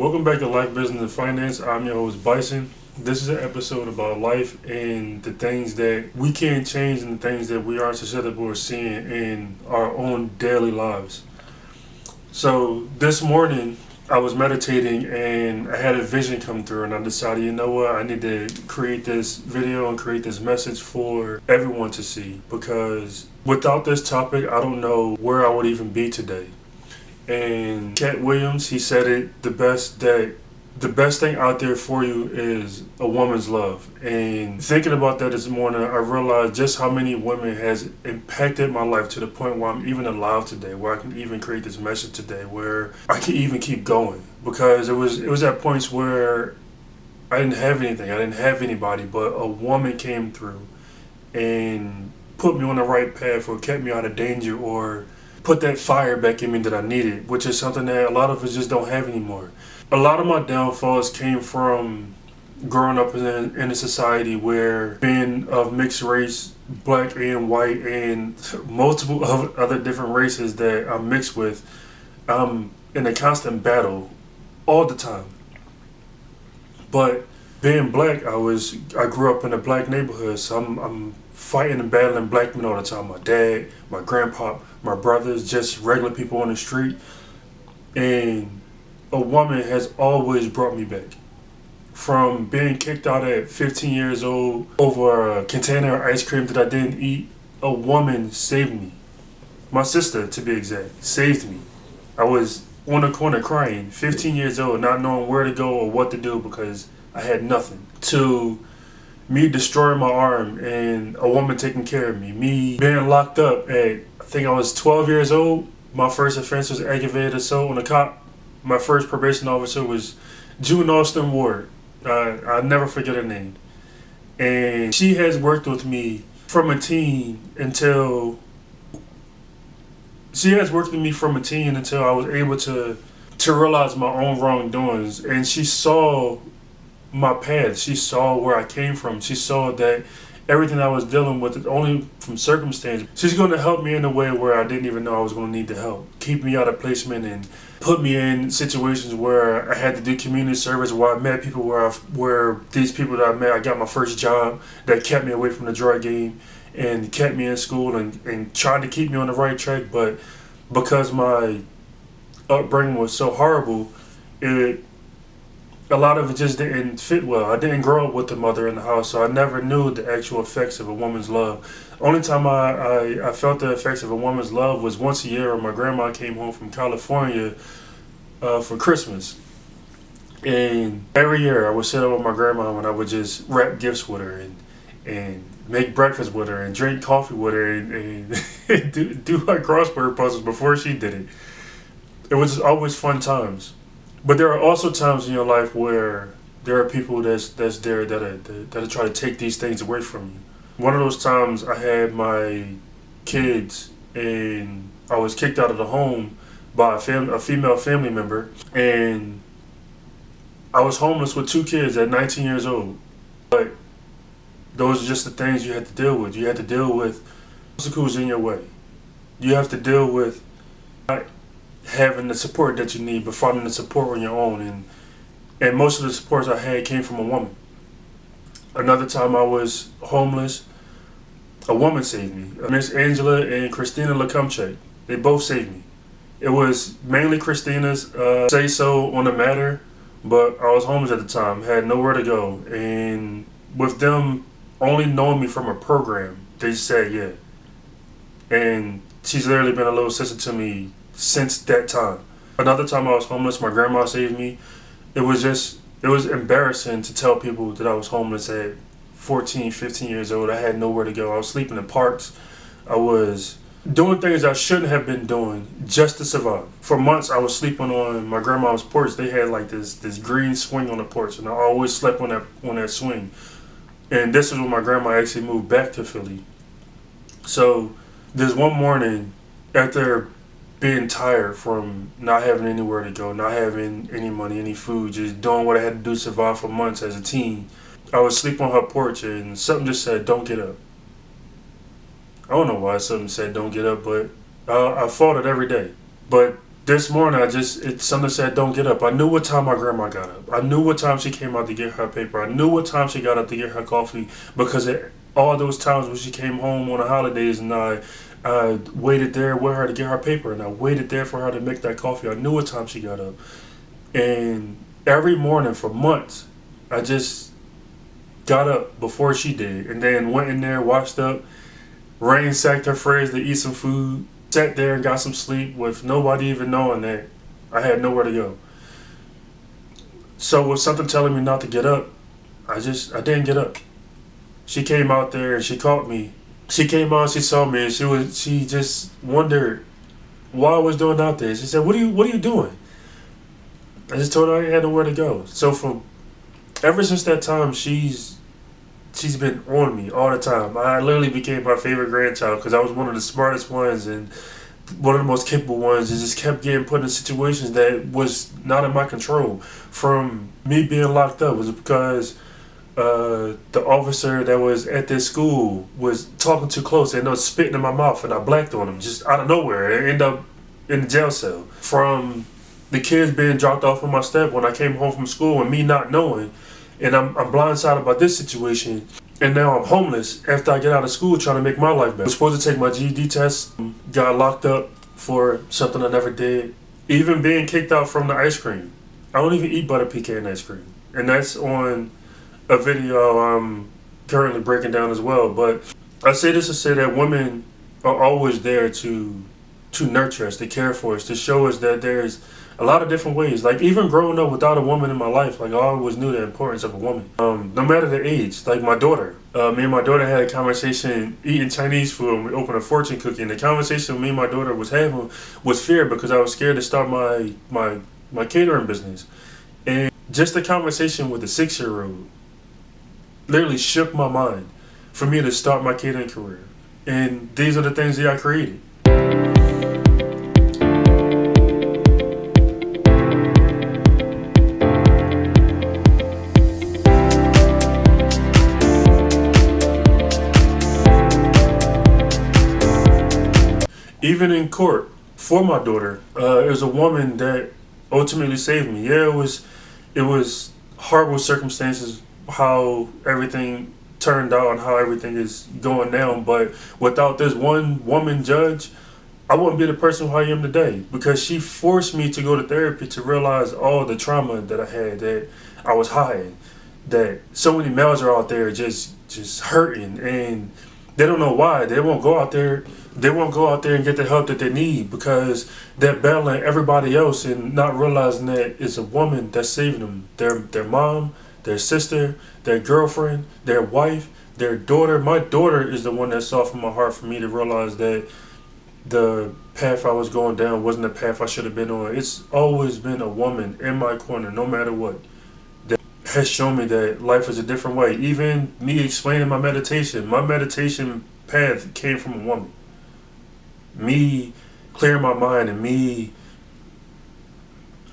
Welcome back to Life, Business, and Finance. I'm your host, Bison. This is an episode about life and the things that we can't change and the things that we aren't susceptible to seeing in our own daily lives. So this morning, I was meditating and I had a vision come through, and I decided, you know what, I need to create this video and create this message for everyone to see, because without this topic, I don't know where I would even be today. And Cat Williams, he said it the best, that the best thing out there for you is a woman's love. And thinking about that this morning, I realized just how many women has impacted my life to the point where I'm even alive today, where I can even create this message today, where I can even keep going. Because it was at points where I didn't have anything, I didn't have anybody, but a woman came through and put me on the right path, or kept me out of danger, or put that fire back in me that I needed, which is something that a lot of us just don't have anymore. A lot of my downfalls came from growing up in a society where being of mixed race, black and white, and multiple other different races that I'm mixed with, I'm in a constant battle all the time. But being black, I grew up in a black neighborhood, so I'm fighting and battling black men all the time. My dad, my grandpa, my brothers, just regular people on the street. And a woman has always brought me back. From being kicked out at 15 years old over a container of ice cream that I didn't eat, a woman saved me. My sister, to be exact, saved me. I was on the corner crying, 15 years old, not knowing where to go or what to do because I had nothing. To me destroying my arm and a woman taking care of me. Me being locked up at, I think I was 12 years old. My first offense was aggravated assault on a cop. My first probation officer was June Austin Ward. I'll never forget her name. And she has worked with me from a teen until I was able to realize my own wrongdoings. And she saw my path. She saw where I came from. She saw that everything I was dealing with is only from circumstance. She's going to help me in a way where I didn't even know I was going to need the help. Keep me out of placement and put me in situations where I had to do community service, where I met people, where these people that I met, I got my first job that kept me away from the drug game and kept me in school and tried to keep me on the right track. But because my upbringing was so horrible, a lot of it just didn't fit well. I didn't grow up with the mother in the house, so I never knew the actual effects of a woman's love. Only time I felt the effects of a woman's love was once a year when my grandma came home from California for Christmas. And every year I would sit up with my grandma and I would just wrap gifts with her and make breakfast with her and drink coffee with her and do her crossword puzzles before she did it. It was just always fun times. But there are also times in your life where there are people that's there that try to take these things away from you. One of those times I had my kids and I was kicked out of the home by a female family member, and I was homeless with two kids at 19 years old. But those are just the things you had to deal with. You had to deal with who's in your way. You have to deal with having the support that you need, but finding the support on your own. And most of the supports I had came from a woman. Another time I was homeless, a woman saved me. Miss Angela and Christina Lekumchek, they both saved me. It was mainly Christina's say so on the matter, but I was homeless at the time, had nowhere to go. And with them only knowing me from a program, they said yeah. And she's literally been a little sister to me since that time. Another time I was homeless, my grandma saved me. It was embarrassing to tell people that I was homeless at 14, 15 years old. I had nowhere to go. I was sleeping in parks. I was doing things I shouldn't have been doing just to survive. For months I was sleeping on my grandma's porch. They had like this green swing on the porch, and I always slept on that swing. And this is when my grandma actually moved back to Philly. So there's one morning, after being tired from not having anywhere to go, not having any money, any food, just doing what I had to do to survive for months as a teen, I would sleep on her porch and something just said, "Don't get up." I don't know why something said, "Don't get up," but I fought it every day. But This morning, something said, don't get up. I knew what time my grandma got up. I knew what time she came out to get her paper. I knew what time she got up to get her coffee, because all those times when she came home on the holidays, and I waited there with her to get her paper, and I waited there for her to make that coffee. I knew what time she got up. And every morning for months, I just got up before she did, and then went in there, washed up, ransacked her fridge to eat some food, sat there and got some sleep with nobody even knowing that I had nowhere to go. So with something telling me not to get up, I didn't get up. She came out there and she caught me. She came out, she saw me, and she just wondered what I was doing out there. She said, what are you doing? I just told her I had nowhere to go. So ever since that time, she's been on me all the time. I literally became my favorite grandchild because I was one of the smartest ones and one of the most capable ones, and just kept getting put in situations that was not in my control. From me being locked up was because the officer that was at this school was talking too close and was spitting in my mouth, and I blacked on him just out of nowhere and ended up in the jail cell. From the kids being dropped off on my step when I came home from school and me not knowing, and I'm blindsided by this situation, and now I'm homeless after I get out of school trying to make my life better. I was supposed to take my GED test, got locked up for something I never did. Even being kicked out from the ice cream. I don't even eat butter pecan ice cream, and that's on a video I'm currently breaking down as well. But I say this to say that women are always there to nurture us, to care for us, to show us that there's a lot of different ways. Like even growing up without a woman in my life, like I always knew the importance of a woman. No matter the age, like my daughter. Me and my daughter had a conversation eating Chinese food, and we opened a fortune cookie. And the conversation me and my daughter was having was fear, because I was scared to start my catering business. And just the conversation with the 6-year-old literally shook my mind for me to start my catering career. And these are the things that I created. Even in court for my daughter, it was a woman that ultimately saved me. Yeah, it was horrible circumstances how everything turned out and how everything is going down. But without this one woman judge, I wouldn't be the person who I am today, because she forced me to go to therapy to realize all the trauma that I had, that I was hiding, that so many males are out there just hurting, and they don't know why. They won't go out there and get the help that they need, because they're battling everybody else and not realizing that it's a woman that's saving them. Their mom, their sister, their girlfriend, their wife, their daughter. My daughter is the one that softened my heart for me to realize that the path I was going down wasn't the path I should have been on. It's always been a woman in my corner, no matter what, that has shown me that life is a different way. Even me explaining my meditation path came from a woman. Me clearing my mind and me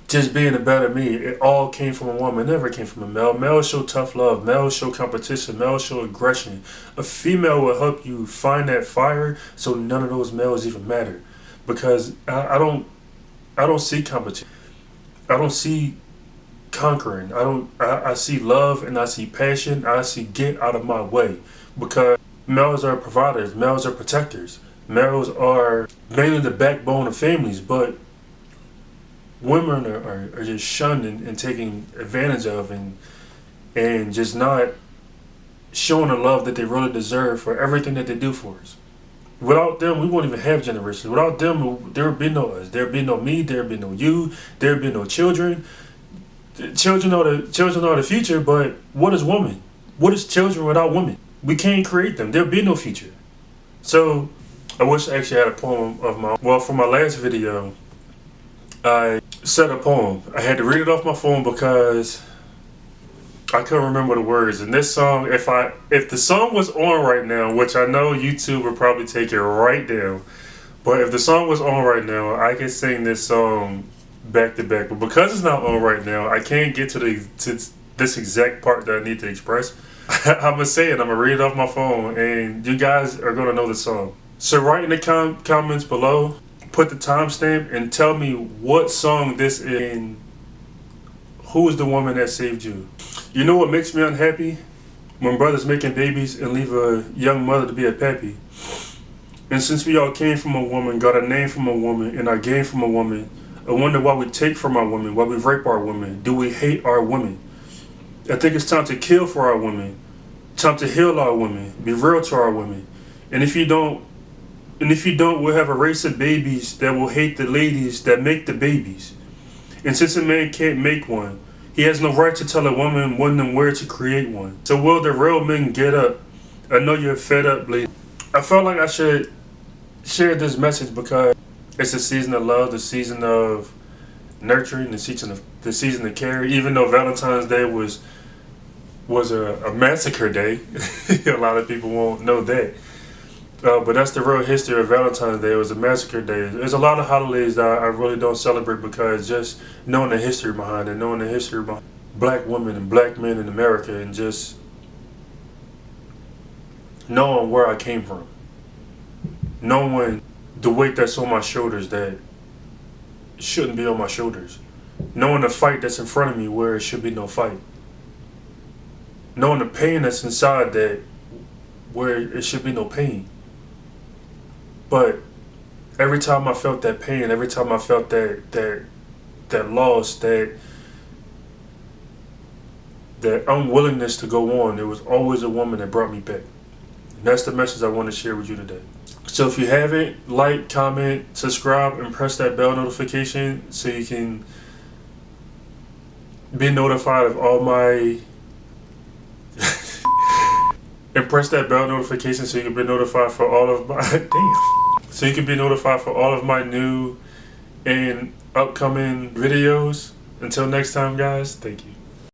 just being a better me, it all came from a woman. It never came from a male. Males show tough love. Males show competition. Males show aggression. A female will help you find that fire so none of those males even matter. Because I don't see competition. I don't see conquering. I see love and I see passion. I see get out of my way. Because males are providers. Males are protectors. Males are mainly the backbone of families, but women are just shunned and taken advantage of, and just not showing the love that they really deserve for everything that they do for us. Without them, we won't even have generations. Without them, there would be no us. There would be no me. There would be no you. There would be no children. Children are the future, but what is woman? What is children without women? We can't create them. There would be no future. So I wish I actually had a poem of my own. Well, for my last video, I said a poem. I had to read it off my phone because I couldn't remember the words. And this song, if the song was on right now, which I know YouTube would probably take it right down, but if the song was on right now, I could sing this song back to back. But because it's not on right now, I can't get to this exact part that I need to express. I'm gonna say it. I'm gonna read it off my phone, and you guys are gonna know the song. So write in the comments below, put the timestamp and tell me what song this is and who is the woman that saved you. You know what makes me unhappy? When brothers making babies and leave a young mother to be a pappy. And since we all came from a woman, got a name from a woman, and our game from a woman, I wonder why we take from our women, why we rape our women. Do we hate our women? I think it's time to kill for our women. Time to heal our women. Be real to our women. And if you don't, we'll have a race of babies that will hate the ladies that make the babies. And since a man can't make one, he has no right to tell a woman when and where to create one. So will the real men get up? I know you're fed up, lady. I felt like I should share this message because it's the season of love, the season of nurturing, the season of care. Even though Valentine's Day was a massacre day, a lot of people won't know that. But that's the real history of Valentine's Day. It was a massacre day. There's a lot of holidays that I really don't celebrate because just knowing the history behind it, knowing the history behind black women and black men in America, and just knowing where I came from, knowing the weight that's on my shoulders that shouldn't be on my shoulders, knowing the fight that's in front of me where it should be no fight, knowing the pain that's inside that where it should be no pain. But every time I felt that pain, every time I felt that loss, that unwillingness to go on, there was always a woman that brought me back. And that's the message I want to share with you today. So if you haven't, like, comment, subscribe, and press that bell notification so you can be notified of all my and press that bell notification so you can be notified for all of my so you can be notified for all of my new and upcoming videos. Until next time, guys, thank you.